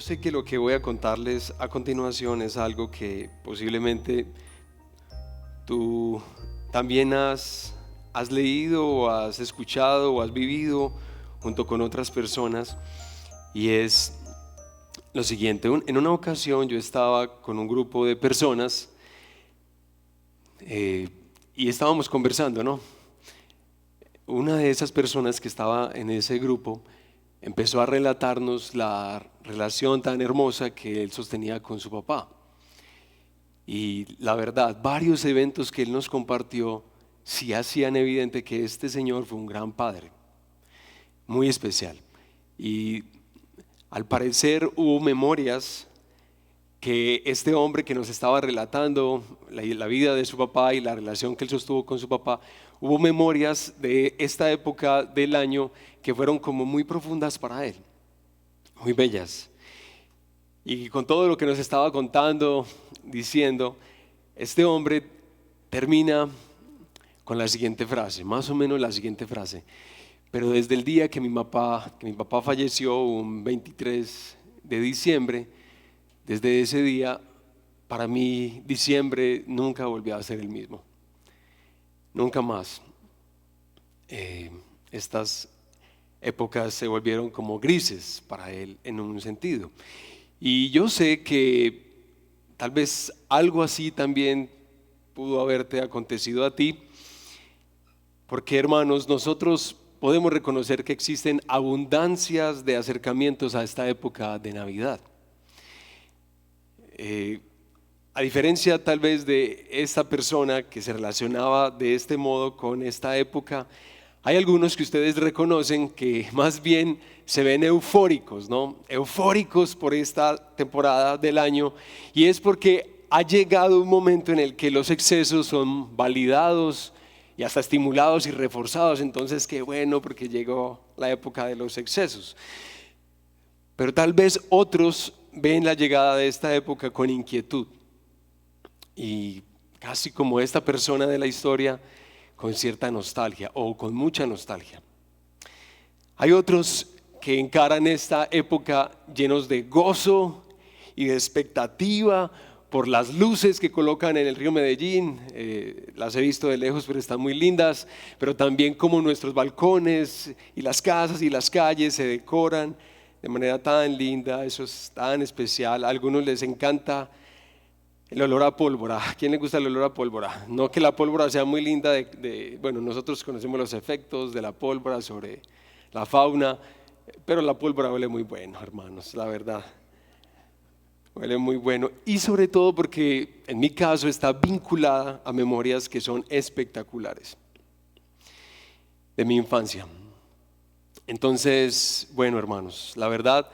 sé que lo que voy a contarles a continuación es algo que posiblemente tú también has leído o has escuchado o has vivido junto con otras personas, y es lo siguiente. En una ocasión yo estaba con un grupo de personas y estábamos conversando, ¿no? Una de esas personas que estaba en ese grupo empezó a relatarnos la relación tan hermosa que él sostenía con su papá. Y la verdad, varios eventos que él nos compartió sí hacían evidente que este señor fue un gran padre, muy especial. Y al parecer hubo memorias que este hombre que nos estaba relatando la vida de su papá y la relación que él sostuvo con su papá, hubo memorias de esta época del año que fueron como muy profundas para él, muy bellas. Y con todo lo que nos estaba contando, diciendo, este hombre termina con la siguiente frase, más o menos la siguiente frase: pero desde el día que mi papá falleció, un 23 de diciembre, desde ese día, para mí, diciembre nunca volvió a ser el mismo. Nunca más. Estas épocas se volvieron como grises para él en un sentido. Y yo sé que tal vez algo así también pudo haberte acontecido a ti, porque, hermanos, nosotros podemos reconocer que existen abundancias de acercamientos a esta época de Navidad. A diferencia tal vez de esta persona que se relacionaba de este modo con esta época, hay algunos que ustedes reconocen que más bien se ven eufóricos, ¿no? Eufóricos por esta temporada del año, y es porque ha llegado un momento en el que los excesos son validados y hasta estimulados y reforzados. Entonces, qué bueno, porque llegó la época de los excesos. Pero tal vez otros ven la llegada de esta época con inquietud y, casi como esta persona de la historia, con cierta nostalgia o con mucha nostalgia. Hay otros que encaran esta época llenos de gozo y de expectativa por las luces que colocan en el río Medellín. Las he visto de lejos, pero están muy lindas. Pero también como nuestros balcones y las casas y las calles se decoran de manera tan linda. Eso es tan especial. A algunos les encanta el olor a pólvora. ¿A quién le gusta el olor a pólvora? No que la pólvora sea muy linda, bueno, nosotros conocemos los efectos de la pólvora sobre la fauna, pero la pólvora huele muy bueno, hermanos, la verdad. Huele muy bueno, y sobre todo porque en mi caso está vinculada a memorias que son espectaculares de mi infancia. Entonces, bueno, hermanos, la verdad,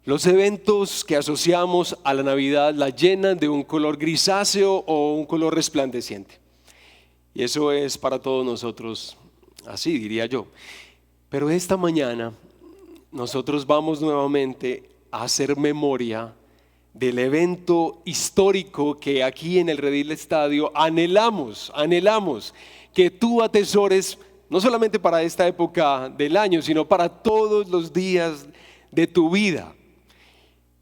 los eventos que asociamos a la Navidad la llenan de un color grisáceo o un color resplandeciente. Y eso es para todos nosotros así, diría yo. Pero esta mañana nosotros vamos nuevamente a hacer memoria del evento histórico que aquí en el Redil Estadio anhelamos que tú atesores, no solamente para esta época del año, sino para todos los días de tu vida.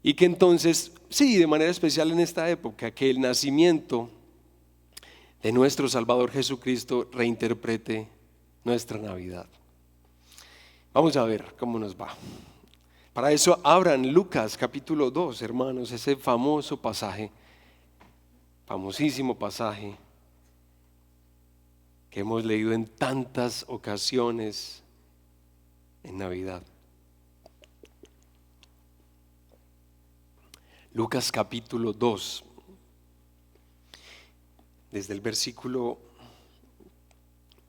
Y que entonces, sí, de manera especial en esta época, que el nacimiento de nuestro Salvador Jesucristo reinterprete nuestra Navidad. Vamos a ver cómo nos va. Para eso abran Lucas capítulo 2, hermanos, ese famoso pasaje, famosísimo pasaje que hemos leído en tantas ocasiones en Navidad. Lucas capítulo 2, desde el versículo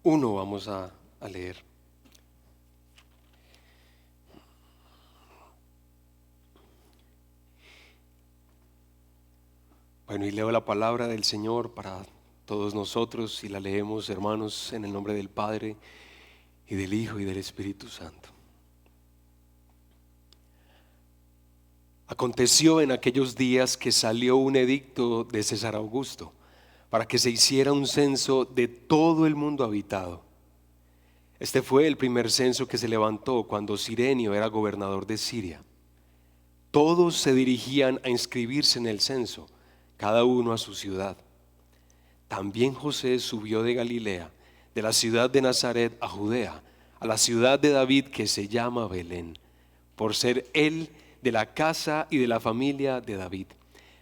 1 vamos a leer. Bueno, y leo la palabra del Señor para todos nosotros, y la leemos, hermanos, en el nombre del Padre y del Hijo y del Espíritu Santo. Aconteció en aquellos días que salió un edicto de César Augusto para que se hiciera un censo de todo el mundo habitado. Este fue el primer censo que se levantó cuando Cirenio era gobernador de Siria. todos se dirigían a inscribirse en el censo, cada uno a su ciudad. También José subió de Galilea, de la ciudad de Nazaret a Judea, a la ciudad de David que se llama Belén, por ser él de la casa y de la familia de David,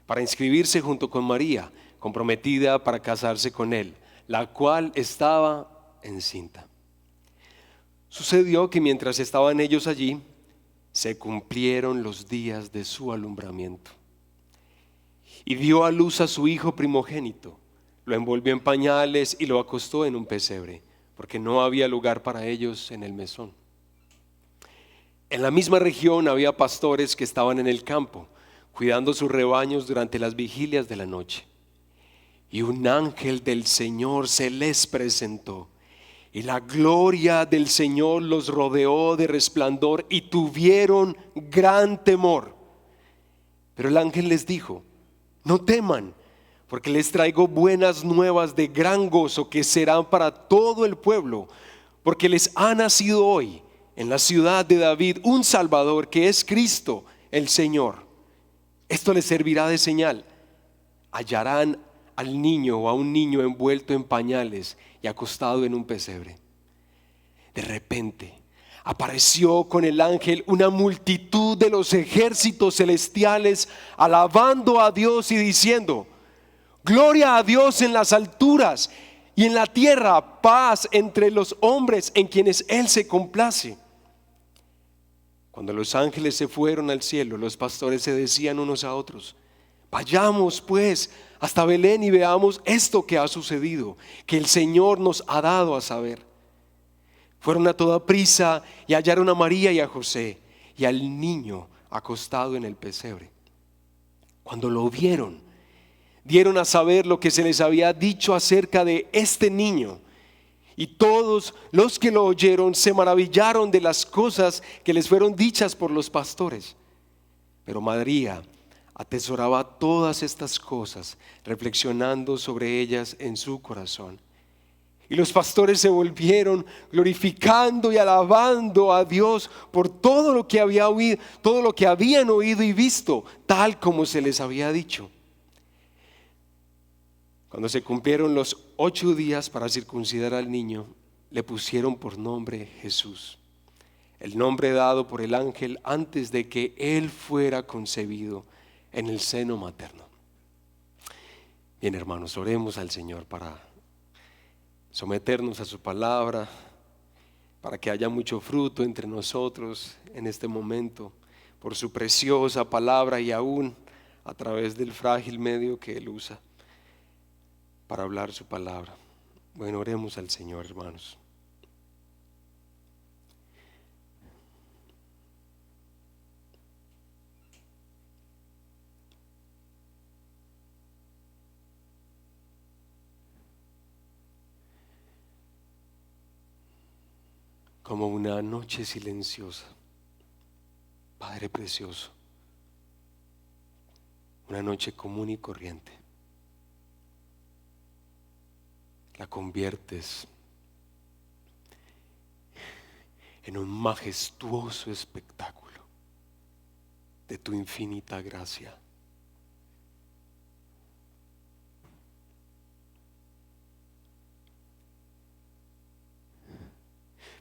para inscribirse junto con María, comprometida para casarse con él, la cual estaba encinta. Sucedió que mientras estaban ellos allí, se cumplieron los días de su alumbramiento. Y dio a luz a su hijo primogénito, lo envolvió en pañales y lo acostó en un pesebre, porque no había lugar para ellos en el mesón. En la misma región había pastores que estaban en el campo, cuidando sus rebaños durante las vigilias de la noche. Y un ángel del Señor se les presentó, y la gloria del Señor los rodeó de resplandor y tuvieron gran temor. Pero el ángel les dijo: no teman, porque les traigo buenas nuevas de gran gozo que serán para todo el pueblo, porque les ha nacido hoy en la ciudad de David un Salvador, que es Cristo el Señor. Esto les servirá de señal: hallarán al niño o a un niño envuelto en pañales y acostado en un pesebre. De repente apareció con el ángel una multitud de los ejércitos celestiales, alabando a Dios y diciendo: gloria a Dios en las alturas, y en la tierra paz entre los hombres en quienes Él se complace. Cuando los ángeles se fueron al cielo, los pastores se decían unos a otros: vayamos pues hasta Belén y veamos esto que ha sucedido, que el Señor nos ha dado a saber. Fueron a toda prisa y hallaron a María y a José y al niño acostado en el pesebre. Cuando lo vieron, dieron a saber lo que se les había dicho acerca de este niño. Y todos los que lo oyeron se maravillaron de las cosas que les fueron dichas por los pastores. Pero María atesoraba todas estas cosas, reflexionando sobre ellas en su corazón. Y los pastores se volvieron glorificando y alabando a Dios por todo lo que había oído, todo lo que habían oído y visto, tal como se les había dicho. Cuando se cumplieron los 8 días para circuncidar al niño, le pusieron por nombre Jesús, el nombre dado por el ángel antes de que él fuera concebido en el seno materno. Bien, hermanos, oremos al Señor para someternos a su palabra, para que haya mucho fruto entre nosotros en este momento, por su preciosa palabra y aún a través del frágil medio que Él usa para hablar su palabra. Bueno, oremos al Señor, hermanos. Como una noche silenciosa, Padre precioso, una noche común y corriente, la conviertes en un majestuoso espectáculo de tu infinita gracia.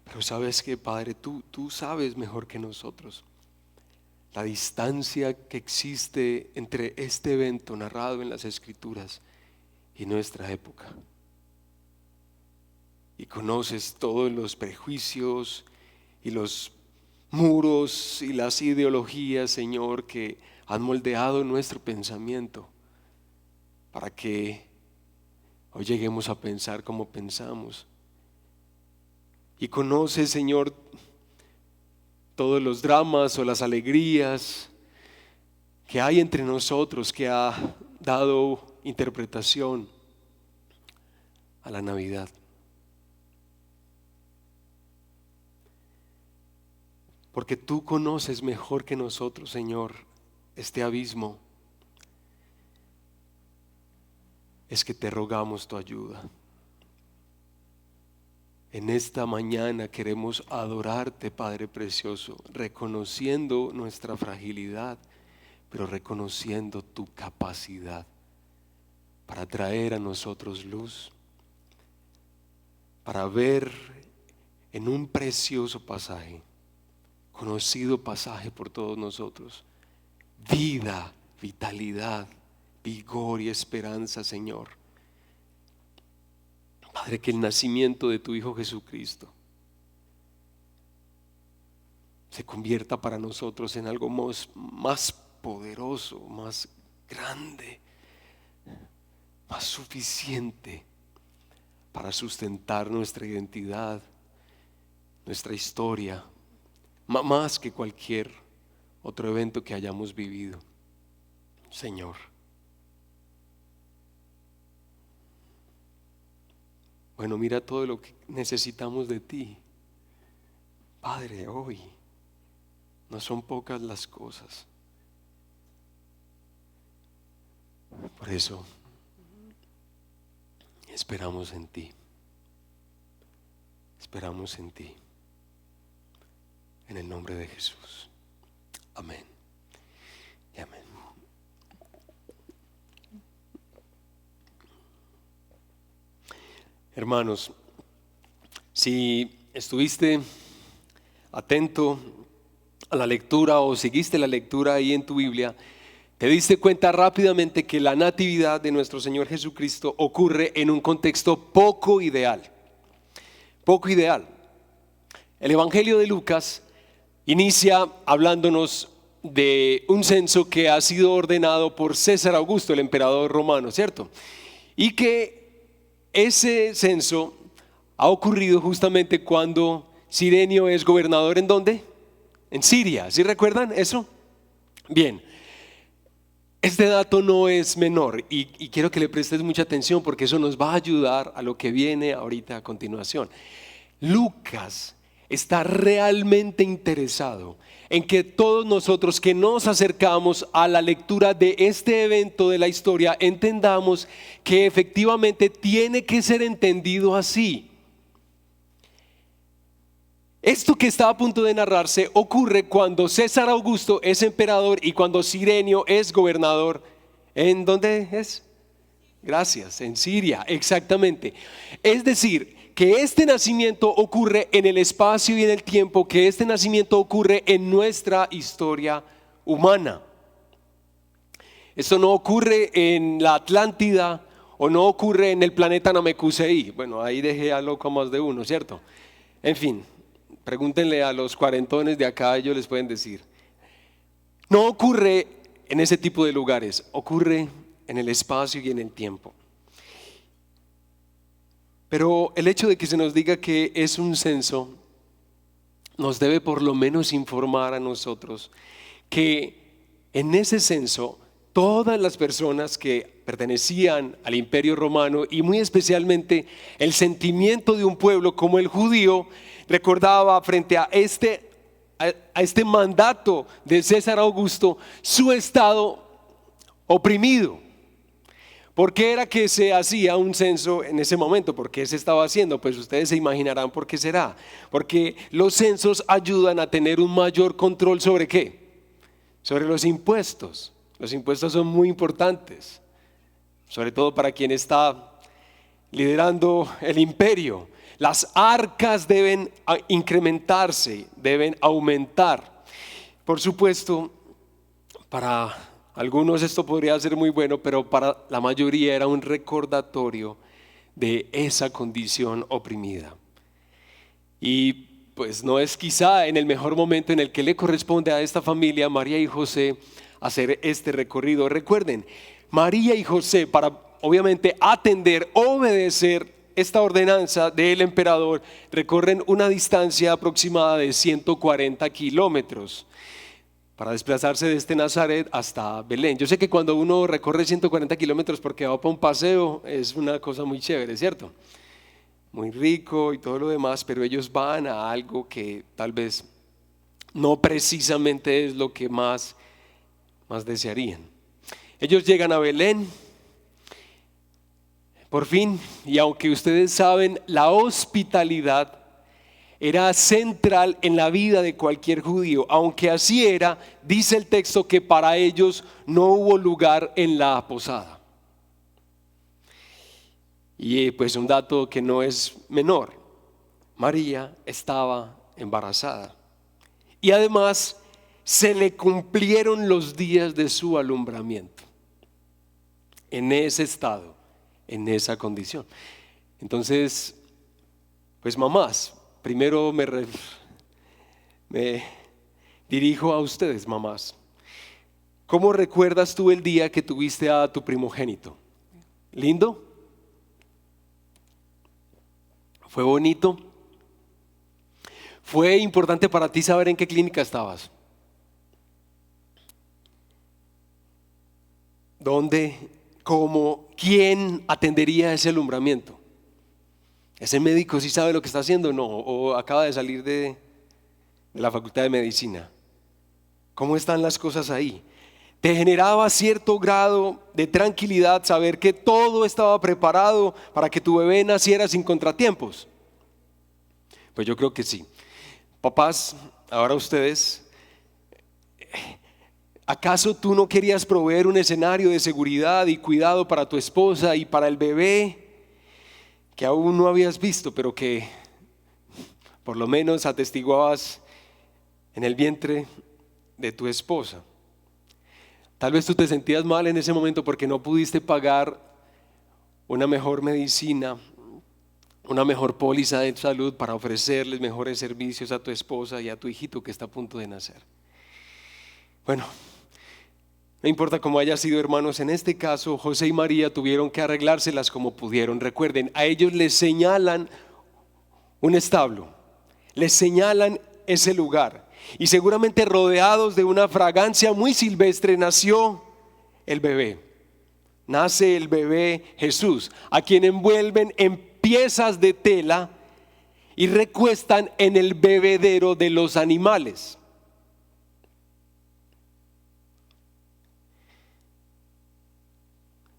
Pero sabes que, Padre, tú sabes mejor que nosotros la distancia que existe entre este evento narrado en las Escrituras y nuestra época. Y conoces todos los prejuicios y los muros y las ideologías, Señor, que han moldeado nuestro pensamiento para que hoy lleguemos a pensar como pensamos. Y conoces, Señor, todos los dramas o las alegrías que hay entre nosotros, que ha dado interpretación a la Navidad. Porque tú conoces mejor que nosotros, Señor, este abismo. Es que te rogamos tu ayuda. En esta mañana queremos adorarte, Padre precioso, reconociendo nuestra fragilidad pero reconociendo tu capacidad para traer a nosotros luz, para ver en un precioso pasaje, conocido pasaje por todos nosotros, vida, vitalidad, vigor y esperanza, Señor. Padre, que el nacimiento de tu Hijo Jesucristo se convierta para nosotros en algo más poderoso, más grande, más suficiente para sustentar nuestra identidad, nuestra historia, más que cualquier otro evento que hayamos vivido, Señor. Bueno, mira todo lo que necesitamos de ti, Padre, hoy. No son pocas las cosas. Por eso esperamos en ti. Esperamos en ti. En el nombre de Jesús. Amén. Y amén. Hermanos, si estuviste atento a la lectura o seguiste la lectura ahí en tu Biblia, te diste cuenta rápidamente que la natividad de nuestro Señor Jesucristo ocurre en un contexto poco ideal. Poco ideal. El Evangelio de Lucas inicia hablándonos de un censo que ha sido ordenado por César Augusto, el emperador romano, ¿cierto? Y que ese censo ha ocurrido justamente cuando Cirenio es gobernador, ¿en dónde? En Siria. ¿Sí recuerdan eso? Bien. Este dato no es menor y quiero que le prestes mucha atención porque eso nos va a ayudar a lo que viene ahorita a continuación. Lucas está realmente interesado en que todos nosotros que nos acercamos a la lectura de este evento de la historia entendamos que efectivamente tiene que ser entendido así. Esto que está a punto de narrarse ocurre cuando César Augusto es emperador y cuando Cirenio es gobernador. ¿En dónde es? Gracias, en Siria, exactamente. Es decir, que este nacimiento ocurre en el espacio y en el tiempo, que este nacimiento ocurre en nuestra historia humana. Esto no ocurre en la Atlántida o no ocurre en el planeta Namekusei. Bueno, ahí dejé a loco a más de uno, ¿cierto? En fin. Pregúntenle a los cuarentones de acá, ellos les pueden decir. No ocurre en ese tipo de lugares, ocurre en el espacio y en el tiempo. Pero el hecho de que se nos diga que es un censo nos debe por lo menos informar a nosotros que en ese censo todas las personas que pertenecían al Imperio Romano y muy especialmente el sentimiento de un pueblo como el judío recordaba frente a este mandato de César Augusto su estado oprimido. ¿Por qué era que se hacía un censo en ese momento? ¿Por qué se estaba haciendo? Pues ustedes se imaginarán por qué será. Porque los censos ayudan a tener un mayor control ¿sobre qué? Sobre los impuestos. Los impuestos son muy importantes, sobre todo para quien está liderando el imperio. Las arcas deben incrementarse, deben aumentar. Por supuesto, para algunos esto podría ser muy bueno, pero para la mayoría era un recordatorio de esa condición oprimida. Y pues no es quizá en el mejor momento en el que le corresponde a esta familia, María y José, hacer este recorrido. Recuerden, María y José, para obviamente atender, obedecer esta ordenanza del emperador, recorren una distancia aproximada de 140 kilómetros para desplazarse desde Nazaret hasta Belén. Yo sé que cuando uno recorre 140 kilómetros porque va para un paseo es una cosa muy chévere, ¿cierto? Muy rico y todo lo demás, pero ellos van a algo que tal vez no precisamente es lo que más desearían. Ellos llegan a Belén, por fin, y aunque ustedes saben, la hospitalidad era central en la vida de cualquier judío. Aunque así era, dice el texto que para ellos no hubo lugar en la posada. Y pues un dato que no es menor: María estaba embarazada. Y además se le cumplieron los días de su alumbramiento. En ese estado, en esa condición. Entonces, pues mamás, primero me dirijo a ustedes, mamás. ¿Cómo recuerdas tú el día que tuviste a tu primogénito? ¿Lindo? ¿Fue bonito? ¿Fue importante para ti saber en qué clínica estabas? ¿Dónde? ¿Cómo? ¿Quién atendería ese alumbramiento? ¿Ese médico sí sabe lo que está haciendo? No, o acaba de salir de la facultad de medicina. ¿Cómo están las cosas ahí? ¿Te generaba cierto grado de tranquilidad saber que todo estaba preparado para que tu bebé naciera sin contratiempos? Pues yo creo que sí. Papás, ahora ustedes, ¿acaso tú no querías proveer un escenario de seguridad y cuidado para tu esposa y para el bebé que aún no habías visto, pero que por lo menos atestiguabas en el vientre de tu esposa? Tal vez tú te sentías mal en ese momento porque no pudiste pagar una mejor medicina, una mejor póliza de salud para ofrecerles mejores servicios a tu esposa y a tu hijito que está a punto de nacer. Bueno, no importa cómo haya sido, hermanos, en este caso José y María tuvieron que arreglárselas como pudieron. Recuerden, a ellos les señalan un establo, les señalan ese lugar, y seguramente rodeados de una fragancia muy silvestre nació el bebé. Nace el bebé Jesús, a quien envuelven en piezas de tela y recuestan en el bebedero de los animales.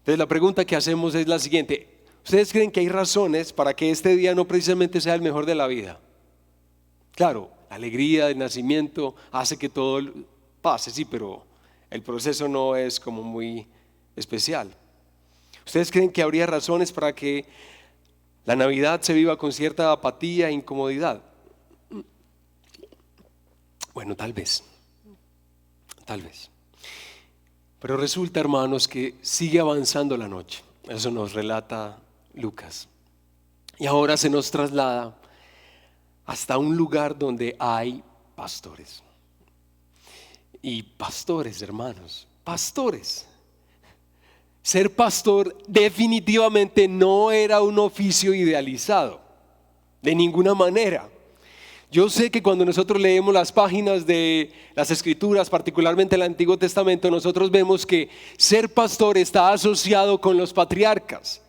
Entonces la pregunta que hacemos es la siguiente: ¿ustedes creen que hay razones para que este día no precisamente sea el mejor de la vida? Claro, la alegría del nacimiento hace que todo pase, sí, pero el proceso no es como muy especial. ¿Ustedes creen que habría razones para que la Navidad se viva con cierta apatía e incomodidad? Bueno, tal vez. Pero resulta, hermanos, que sigue avanzando la noche. Eso nos relata Lucas. Y ahora se nos traslada hasta un lugar donde hay pastores. Y pastores, hermanos, pastores. Ser pastor definitivamente no era un oficio idealizado, de ninguna manera. Yo sé que cuando nosotros leemos las páginas de las Escrituras, particularmente el Antiguo Testamento, nosotros vemos que ser pastor está asociado con los patriarcas,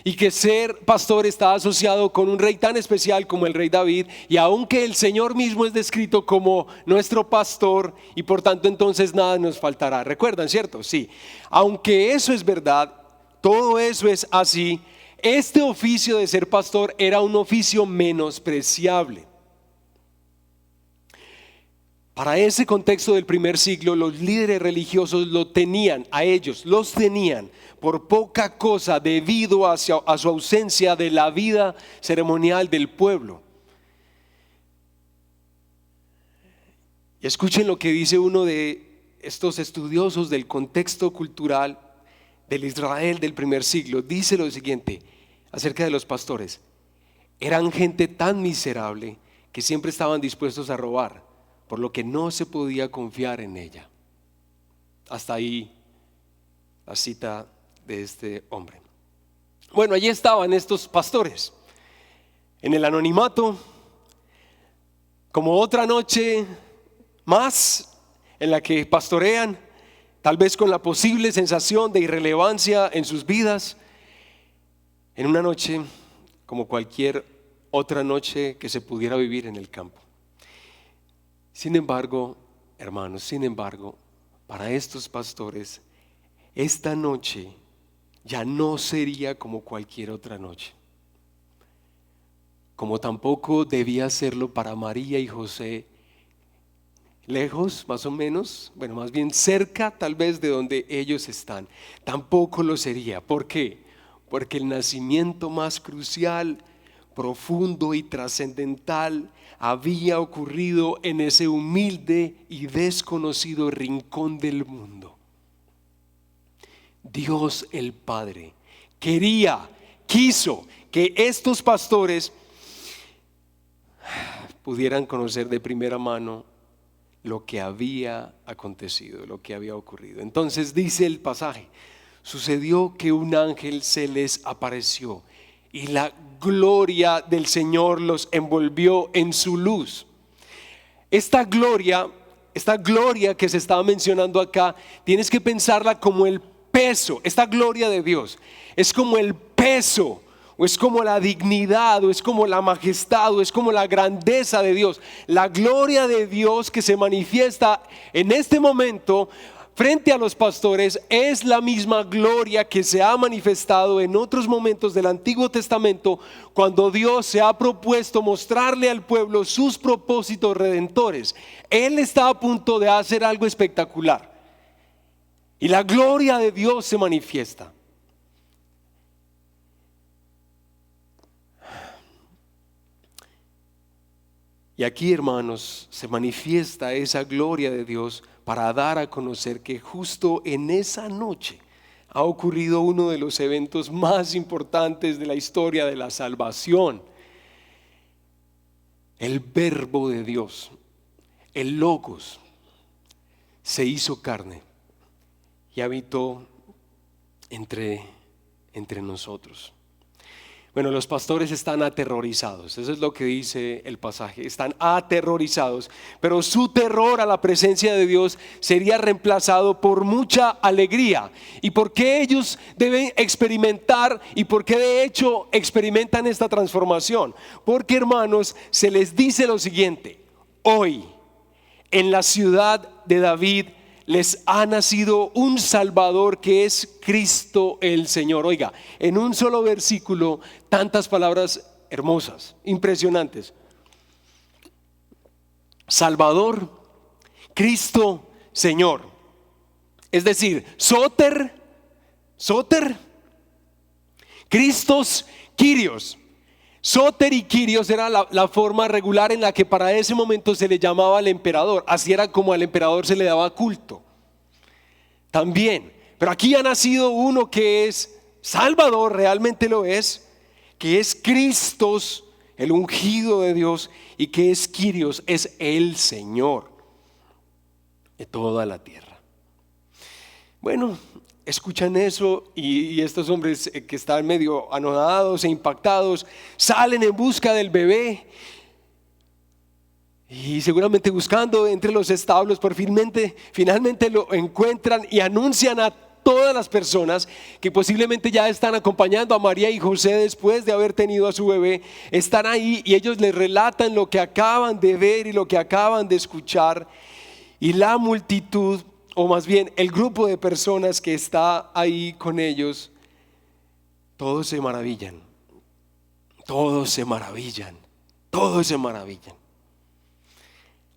y que ser pastor está asociado con un rey tan especial como el rey David. Y aunque el Señor mismo es descrito como nuestro pastor, y por tanto entonces nada nos faltará. ¿Recuerdan, cierto? Sí. Aunque eso es verdad, todo eso es así, este oficio de ser pastor era un oficio menospreciable. Para ese contexto del primer siglo, los líderes religiosos los tenían por poca cosa debido a su ausencia de la vida ceremonial del pueblo. Y escuchen lo que dice uno de estos estudiosos del contexto cultural del Israel del primer siglo. Dice lo siguiente acerca de los pastores: eran gente tan miserable que siempre estaban dispuestos a robar, por lo que no se podía confiar en ella. Hasta ahí la cita de este hombre. Bueno, allí estaban estos pastores, en el anonimato, como otra noche más en la que pastorean, tal vez con la posible sensación de irrelevancia en sus vidas, en una noche como cualquier otra noche que se pudiera vivir en el campo. Sin embargo, hermanos, para estos pastores, esta noche ya no sería como cualquier otra noche. como tampoco debía hacerlo para María y José, lejos más o menos, bueno, más bien cerca tal vez de donde ellos están. Tampoco lo sería. ¿Por qué? Porque el nacimiento más crucial, profundo y trascendental había ocurrido en ese humilde y desconocido rincón del mundo. Dios el Padre quiso que estos pastores pudieran conocer de primera mano lo que había acontecido, lo que había ocurrido. Entonces dice el pasaje: sucedió que un ángel se les apareció y la gloria del Señor los envolvió en su luz. Esta gloria que se estaba mencionando acá, tienes que pensarla como el peso. Esta gloria de Dios es como el peso, o es como la dignidad, o es como la majestad, o es como la grandeza de Dios. La gloria de Dios que se manifiesta en este momento frente a los pastores es la misma gloria que se ha manifestado en otros momentos del Antiguo Testamento, cuando Dios se ha propuesto mostrarle al pueblo sus propósitos redentores. Él está a punto de hacer algo espectacular y la gloria de Dios se manifiesta. Y aquí, hermanos, se manifiesta esa gloria de Dios para dar a conocer que justo en esa noche ha ocurrido uno de los eventos más importantes de la historia de la salvación. El Verbo de Dios, el Logos, se hizo carne y habitó entre nosotros. Bueno, los pastores están aterrorizados, eso es lo que dice el pasaje, están aterrorizados, pero su terror a la presencia de Dios sería reemplazado por mucha alegría. ¿Y por qué ellos deben experimentar y por qué de hecho experimentan esta transformación? Porque, hermanos, se les dice lo siguiente: hoy en la ciudad de David les ha nacido un Salvador, que es Cristo el Señor. Oiga, en un solo versículo, tantas palabras hermosas, impresionantes. Salvador, Cristo, Señor. Es decir, Soter, Christos, Kyrios. Soter y Kyrios era la forma regular en la que para ese momento se le llamaba al emperador. Así era como al emperador se le daba culto también. Pero aquí ha nacido uno que es Salvador, realmente lo es, que es Cristos, el ungido de Dios, y que es Kyrios, es el Señor de toda la tierra. Bueno, escuchan eso y estos hombres que están medio anonadados e impactados salen en busca del bebé y seguramente buscando entre los establos, pero finalmente lo encuentran y anuncian a todas las personas que posiblemente ya están acompañando a María y José después de haber tenido a su bebé. Están ahí y ellos les relatan lo que acaban de ver y lo que acaban de escuchar, y la multitud, o más bien el grupo de personas que está ahí con ellos, todos se maravillan, todos se maravillan, todos se maravillan.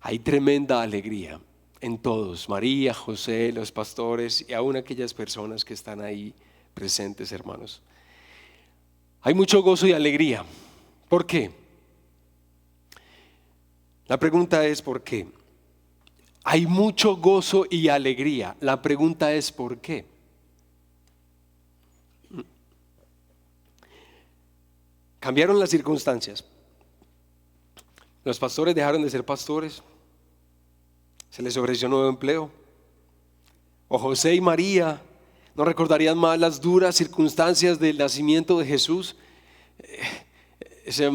Hay tremenda alegría en todos: María, José, los pastores y aún aquellas personas que están ahí presentes, hermanos. Hay mucho gozo y alegría. ¿Por qué? La pregunta es ¿por qué? Hay mucho gozo y alegría. La pregunta es ¿por qué? Cambiaron las circunstancias. Los pastores dejaron de ser pastores. Se les ofreció nuevo empleo. O José y María no recordarían más las duras circunstancias del nacimiento de Jesús. Esa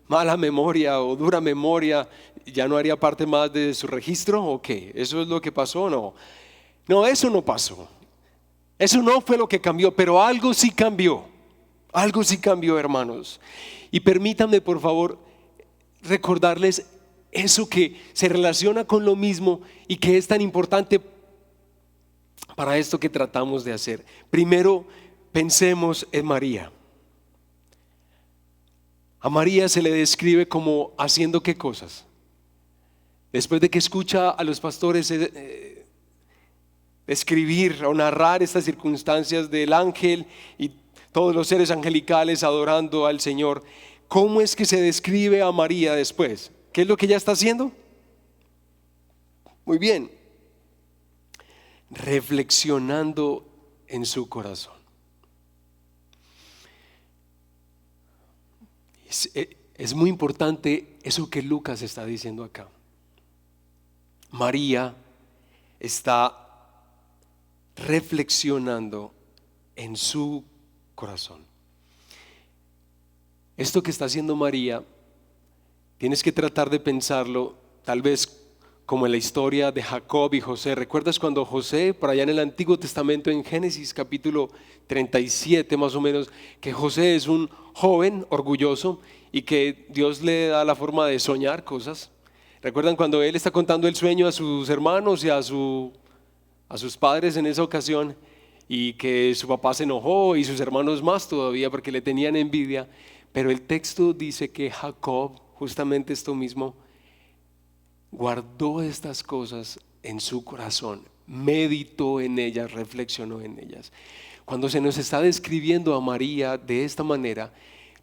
mala memoria o dura memoria ya no haría parte más de su registro, ¿o qué? ¿Eso es lo que pasó? No, eso no pasó. Eso no fue lo que cambió, pero algo sí cambió. Algo sí cambió, hermanos. Y permítanme, por favor, recordarles eso que se relaciona con lo mismo y que es tan importante para esto que tratamos de hacer. Primero, pensemos en María. A María se le describe como haciendo qué cosas. Después de que escucha a los pastores escribir o narrar estas circunstancias del ángel y todos los seres angelicales adorando al Señor, ¿cómo es que se describe a María después? ¿Qué es lo que ella está haciendo? Muy bien, reflexionando en su corazón. Es muy importante eso que Lucas está diciendo acá. María está reflexionando en su corazón. Esto que está haciendo María, tienes que tratar de pensarlo tal vez como en la historia de Jacob y José. ¿Recuerdas cuando José, por allá en el Antiguo Testamento, en Génesis capítulo 37 más o menos, que José es un joven orgulloso y que Dios le da la forma de soñar cosas? ¿Recuerdan cuando él está contando el sueño a sus hermanos y a sus padres en esa ocasión, y que su papá se enojó y sus hermanos más todavía porque le tenían envidia? Pero el texto dice que Jacob, justamente esto mismo, guardó estas cosas en su corazón, meditó en ellas, reflexionó en ellas. Cuando se nos está describiendo a María de esta manera,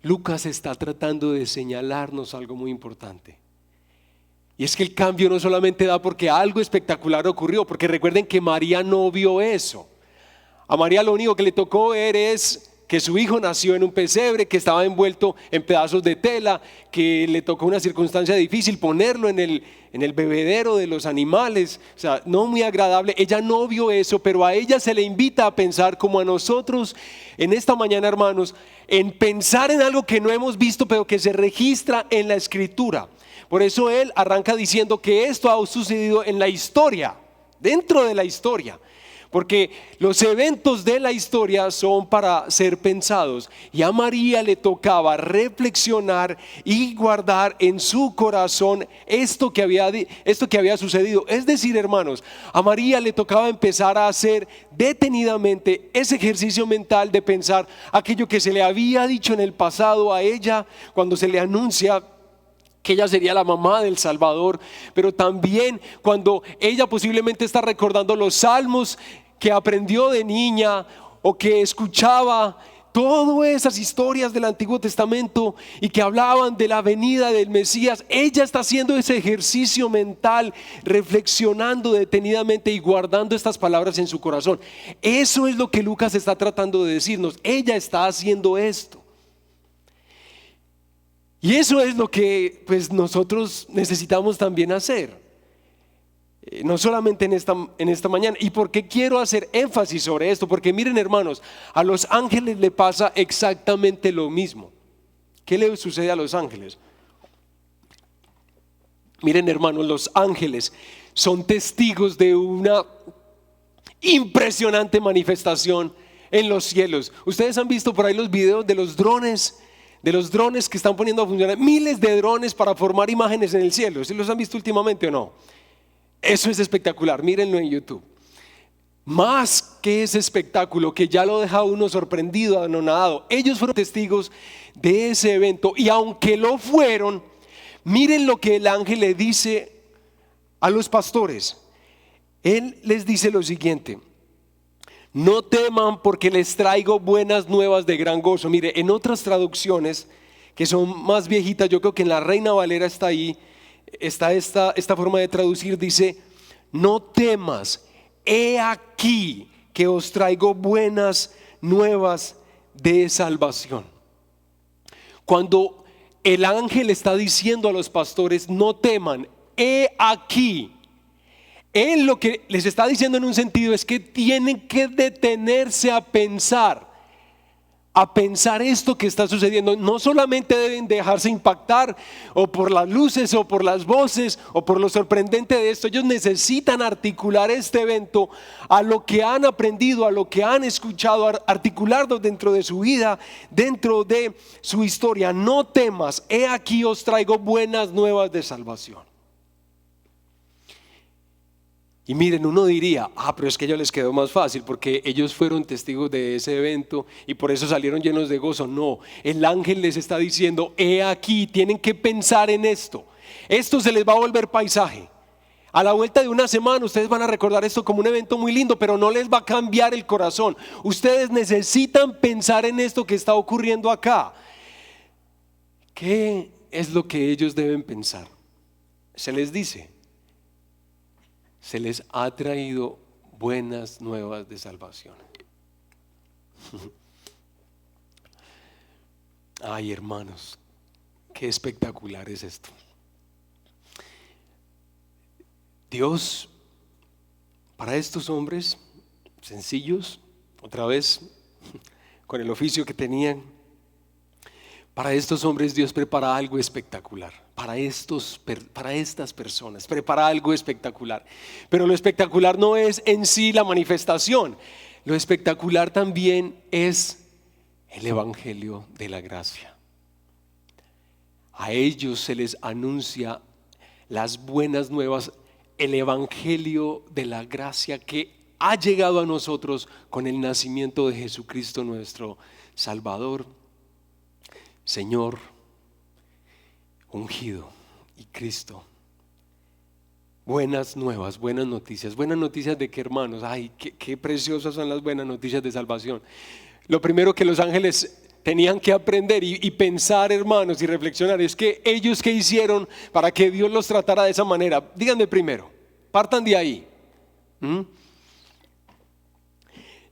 Lucas está tratando de señalarnos algo muy importante. Y es que el cambio no solamente da porque algo espectacular ocurrió, porque recuerden que María no vio eso. A María lo único que le tocó ver es que su hijo nació en un pesebre, que estaba envuelto en pedazos de tela, que le tocó una circunstancia difícil ponerlo en el bebedero de los animales, o sea, no muy agradable. Ella no vio eso, pero a ella se le invita a pensar, como a nosotros en esta mañana, hermanos, en pensar en algo que no hemos visto, pero que se registra en la Escritura. Por eso él arranca diciendo que esto ha sucedido en la historia, dentro de la historia. Porque los eventos de la historia son para ser pensados, y a María le tocaba reflexionar y guardar en su corazón esto que había sucedido. Es decir, hermanos, a María le tocaba empezar a hacer detenidamente ese ejercicio mental de pensar aquello que se le había dicho en el pasado a ella cuando se le anuncia que ella sería la mamá del Salvador, pero también cuando ella posiblemente está recordando los salmos que aprendió de niña o que escuchaba, todas esas historias del Antiguo Testamento y que hablaban de la venida del Mesías. Ella está haciendo ese ejercicio mental, reflexionando detenidamente y guardando estas palabras en su corazón. Eso es lo que Lucas está tratando de decirnos. Ella está haciendo esto. Y eso es lo que pues nosotros necesitamos también hacer, no solamente en esta mañana. ¿Y por qué quiero hacer énfasis sobre esto? Porque miren, hermanos, a los ángeles le pasa exactamente lo mismo. ¿Qué le sucede a los ángeles? Miren, hermanos, los ángeles son testigos de una impresionante manifestación en los cielos. Ustedes han visto por ahí los videos de los drones que están poniendo a funcionar, miles de drones para formar imágenes en el cielo. ¿Sí los han visto últimamente o no? Eso es espectacular, mírenlo en YouTube. Más que ese espectáculo que ya lo deja uno sorprendido, anonadado, ellos fueron testigos de ese evento, y aunque lo fueron, miren lo que el ángel le dice a los pastores. Él les dice lo siguiente: no teman, porque les traigo buenas nuevas de gran gozo. Mire, en otras traducciones que son más viejitas, yo creo que en la Reina Valera está ahí, está esta forma de traducir, dice: no temas, he aquí que os traigo buenas nuevas de salvación. Cuando el ángel está diciendo a los pastores: no teman, he aquí, él lo que les está diciendo en un sentido es que tienen que detenerse a pensar esto que está sucediendo. No solamente deben dejarse impactar o por las luces o por las voces o por lo sorprendente de esto. Ellos necesitan articular este evento a lo que han aprendido, a lo que han escuchado, articularlo dentro de su vida, dentro de su historia. No temas, he aquí os traigo buenas nuevas de salvación. Y miren, uno diría, pero es que a ellos les quedó más fácil porque ellos fueron testigos de ese evento y por eso salieron llenos de gozo. No, el ángel les está diciendo, he aquí, tienen que pensar en esto. Esto se les va a volver paisaje. A la vuelta de una semana ustedes van a recordar esto como un evento muy lindo, pero no les va a cambiar el corazón. Ustedes necesitan pensar en esto que está ocurriendo acá. ¿Qué es lo que ellos deben pensar? Se les dice, se les ha traído buenas nuevas de salvación. Ay, hermanos, qué espectacular es esto. Dios, para estos hombres sencillos, otra vez, con el oficio que tenían, para estos hombres Dios prepara algo espectacular. Para estas personas prepara algo espectacular. Pero lo espectacular no es en sí la manifestación. Lo espectacular también es el evangelio de la gracia. A ellos se les anuncia las buenas nuevas, el evangelio de la gracia que ha llegado a nosotros con el nacimiento de Jesucristo nuestro Salvador, Señor, ungido y Cristo. Buenas nuevas, buenas noticias de que, hermanos, ay, qué preciosas son las buenas noticias de salvación. Lo primero que los ángeles tenían que aprender y pensar, hermanos, y reflexionar es que ellos qué hicieron para que Dios los tratara de esa manera. Díganme primero, partan de ahí.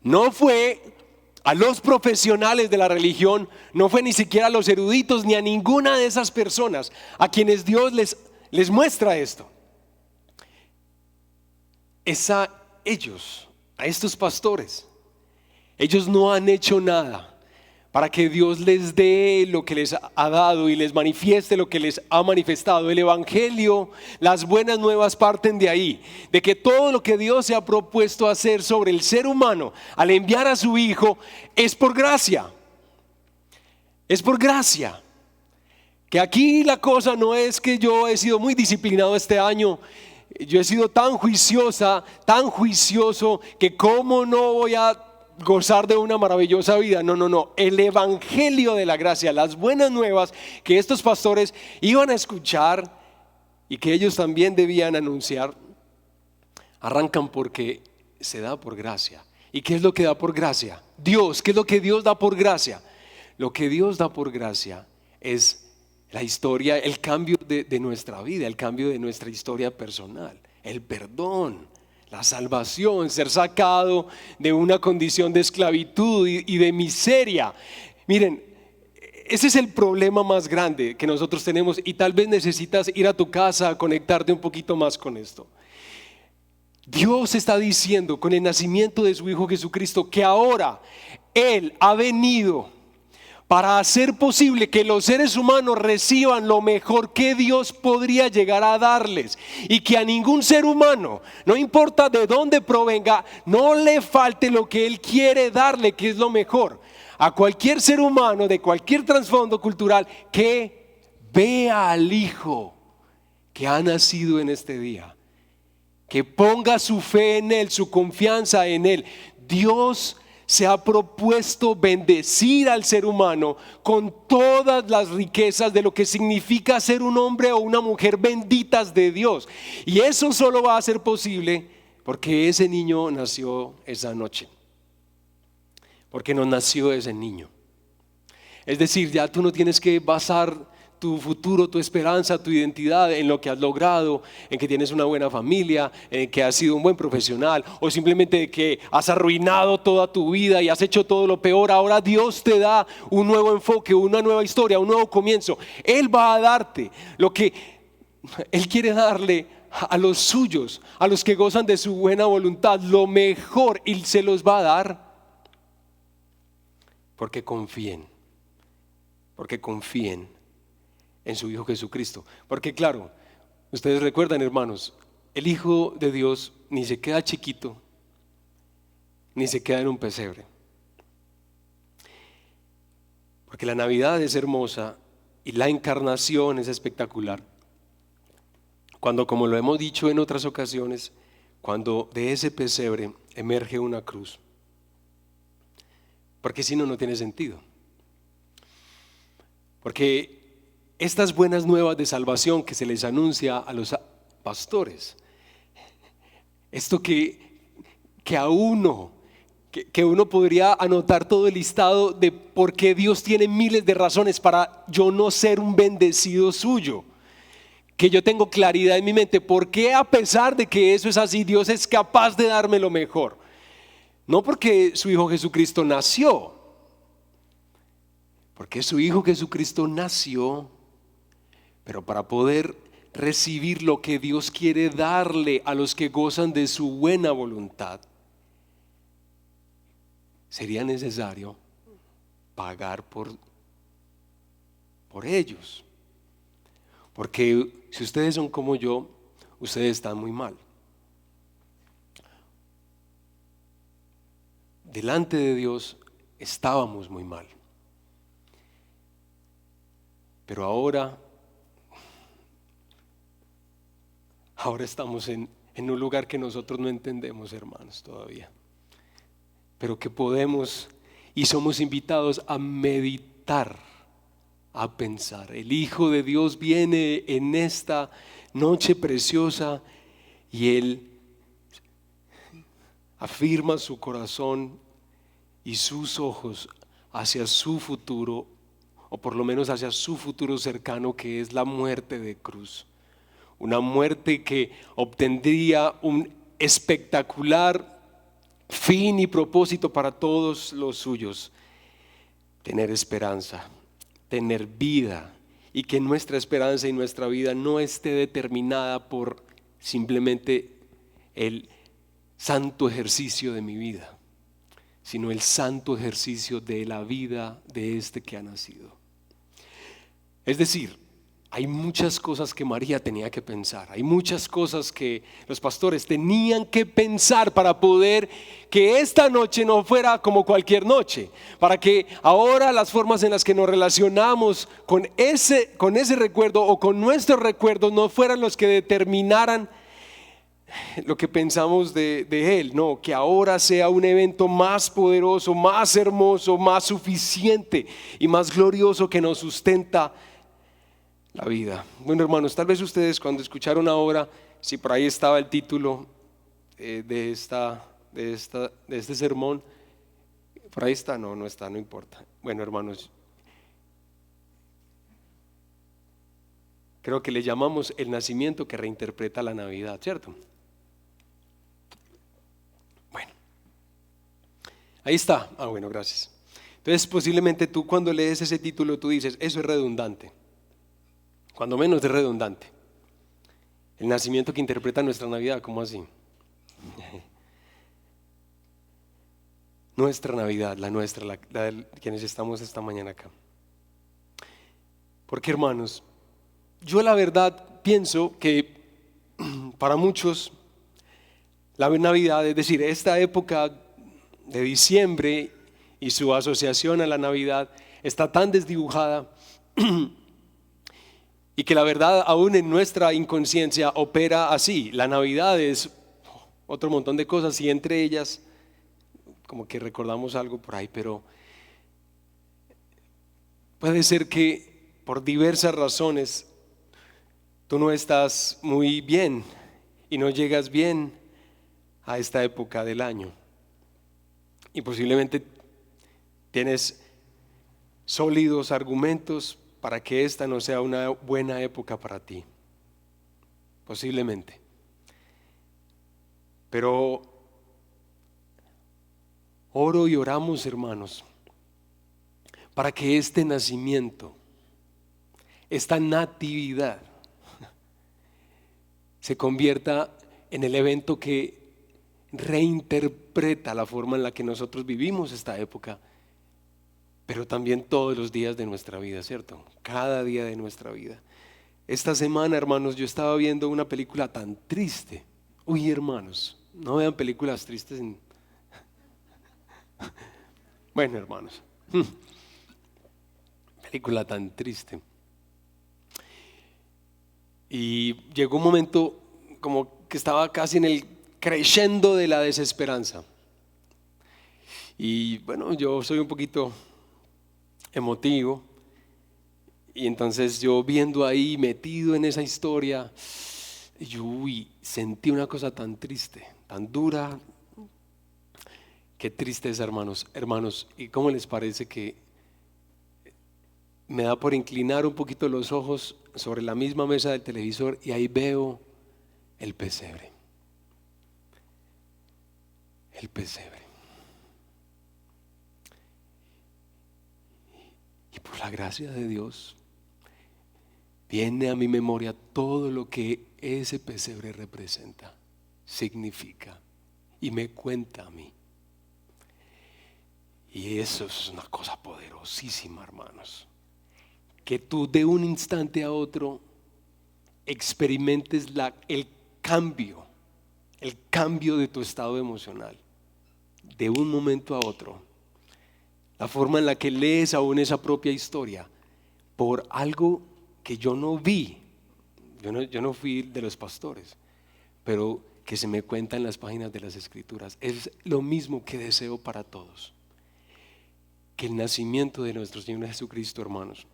No fue a los profesionales de la religión, no fue ni siquiera a los eruditos ni a ninguna de esas personas a quienes Dios les muestra esto. Es a ellos, a estos pastores. Ellos no han hecho nada para que Dios les dé lo que les ha dado y les manifieste lo que les ha manifestado. El evangelio, las buenas nuevas parten de ahí, de que todo lo que Dios se ha propuesto hacer sobre el ser humano al enviar a su Hijo es por gracia. Es por gracia. Que aquí la cosa no es que yo he sido muy disciplinado este año, yo he sido tan juicioso que cómo no voy a gozar de una maravillosa vida. No, el evangelio de la gracia, las buenas nuevas que estos pastores iban a escuchar y que ellos también debían anunciar, arrancan porque se da por gracia. ¿Y qué es lo que da por gracia? Dios. ¿Qué es lo que Dios da por gracia? Lo que Dios da por gracia es la historia, el cambio de nuestra vida, el cambio de nuestra historia personal, el perdón, la salvación, ser sacado de una condición de esclavitud y de miseria. Miren, ese es el problema más grande que nosotros tenemos y tal vez necesitas ir a tu casa a conectarte un poquito más con esto. Dios está diciendo con el nacimiento de su Hijo Jesucristo que ahora Él ha venido para hacer posible que los seres humanos reciban lo mejor que Dios podría llegar a darles y que a ningún ser humano, no importa de dónde provenga, no le falte lo que Él quiere darle, que es lo mejor. A cualquier ser humano de cualquier trasfondo cultural que vea al Hijo que ha nacido en este día, que ponga su fe en Él, su confianza en Él. Dios se ha propuesto bendecir al ser humano con todas las riquezas de lo que significa ser un hombre o una mujer benditas de Dios. Y eso solo va a ser posible porque ese niño nació esa noche. Porque no nació ese niño. Es decir, ya tú no tienes que basar tu futuro, tu esperanza, tu identidad en lo que has logrado, en que tienes una buena familia, en que has sido un buen profesional o simplemente que has arruinado toda tu vida y has hecho todo lo peor. Ahora Dios te da un nuevo enfoque, una nueva historia, un nuevo comienzo. Él va a darte lo que Él quiere darle a los suyos, a los que gozan de su buena voluntad, lo mejor, y se los va a dar porque confíen en su Hijo Jesucristo. Porque claro, ustedes recuerdan, hermanos, el Hijo de Dios ni se queda chiquito, ni se queda en un pesebre. Porque la Navidad es hermosa y la encarnación es espectacular. Cuando, como lo hemos dicho en otras ocasiones, cuando de ese pesebre emerge una cruz. Porque si no, no tiene sentido. Porque estas buenas nuevas de salvación que se les anuncia a los pastores, esto que a uno, que uno podría anotar todo el listado de por qué Dios tiene miles de razones para yo no ser un bendecido suyo, que yo tengo claridad en mi mente, por qué a pesar de que eso es así, Dios es capaz de darme lo mejor. No porque su Hijo Jesucristo nació, porque su Hijo Jesucristo nació, pero para poder recibir lo que Dios quiere darle a los que gozan de su buena voluntad, sería necesario pagar por ellos. Porque si ustedes son como yo, ustedes están muy mal. Delante de Dios estábamos muy mal. Pero ahora estamos en un lugar que nosotros no entendemos, hermanos, todavía. Pero que podemos y somos invitados a meditar, a pensar. El Hijo de Dios viene en esta noche preciosa y Él afirma su corazón y sus ojos hacia su futuro, o por lo menos hacia su futuro cercano, que es la muerte de cruz. Una muerte que obtendría un espectacular fin y propósito para todos los suyos: tener esperanza, tener vida, y que nuestra esperanza y nuestra vida no esté determinada por simplemente el santo ejercicio de mi vida, sino el santo ejercicio de la vida de este que ha nacido. Es decir, hay muchas cosas que María tenía que pensar, hay muchas cosas que los pastores tenían que pensar para poder que esta noche no fuera como cualquier noche, para que ahora las formas en las que nos relacionamos con ese recuerdo o con nuestros recuerdos no fueran los que determinaran lo que pensamos de Él. No, que ahora sea un evento más poderoso, más hermoso, más suficiente y más glorioso que nos sustenta la vida. Bueno, hermanos, tal vez ustedes cuando escucharon ahora, si por ahí estaba el título de este sermón, por ahí está, no está, no importa. Bueno, hermanos, creo que le llamamos el nacimiento que reinterpreta la Navidad, ¿cierto? Bueno, ahí está. Bueno, gracias. Entonces, posiblemente tú cuando lees ese título, tú dices, eso es redundante. Cuando menos es redundante. El nacimiento que interpreta nuestra Navidad, ¿cómo así? Nuestra Navidad, la nuestra, la de quienes estamos esta mañana acá. Porque, hermanos, yo la verdad pienso que para muchos la Navidad, es decir, esta época de diciembre y su asociación a la Navidad, está tan desdibujada y que la verdad aún en nuestra inconsciencia opera así. La Navidad es otro montón de cosas y entre ellas como que recordamos algo por ahí, pero puede ser que por diversas razones tú no estás muy bien y no llegas bien a esta época del año, y posiblemente tienes sólidos argumentos para que esta no sea una buena época para ti, posiblemente. Pero oro y oramos, hermanos, para que este nacimiento, esta natividad, se convierta en el evento que reinterpreta la forma en la que nosotros vivimos esta época, pero también todos los días de nuestra vida, ¿cierto? Cada día de nuestra vida. Esta semana, hermanos, yo estaba viendo una película tan triste. Uy, hermanos, no vean películas tristes Bueno, hermanos, película tan triste. Y llegó un momento como que estaba casi en el creyendo de la desesperanza. Y bueno, yo soy un poquito emotivo, y entonces yo viendo ahí, metido en esa historia, yo sentí una cosa tan triste, tan dura. Qué triste es, hermanos, ¿y cómo les parece que me da por inclinar un poquito los ojos sobre la misma mesa del televisor y ahí veo el pesebre? El pesebre. Y por la gracia de Dios viene a mi memoria todo lo que ese pesebre representa, significa, y me cuenta a mí. Y eso es una cosa poderosísima, hermanos. Que tú de un instante a otro experimentes el cambio de tu estado emocional, de un momento a otro. La forma en la que lees aún esa propia historia, por algo que yo no vi. Yo no fui de los pastores, pero que se me cuenta en las páginas de las Escrituras. Es lo mismo que deseo para todos. Que el nacimiento de nuestro Señor Jesucristo, hermanos,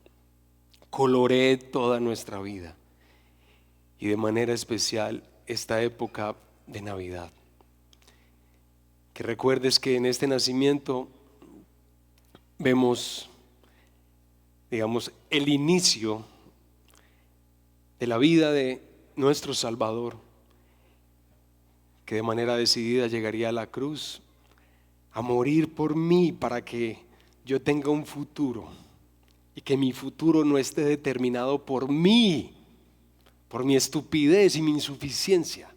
coloree toda nuestra vida, y de manera especial esta época de Navidad. Que recuerdes que en este nacimiento vemos, digamos, el inicio de la vida de nuestro Salvador, que de manera decidida llegaría a la cruz a morir por mí para que yo tenga un futuro, y que mi futuro no esté determinado por mí, por mi estupidez y mi insuficiencia,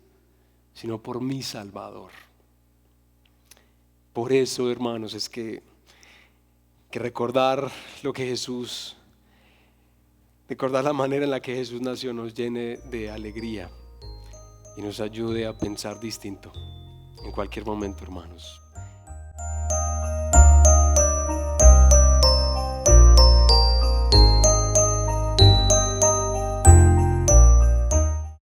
sino por mi Salvador. Por eso, hermanos, es que recordar lo que Jesús, recordar la manera en la que Jesús nació, nos llene de alegría y nos ayude a pensar distinto en cualquier momento, hermanos.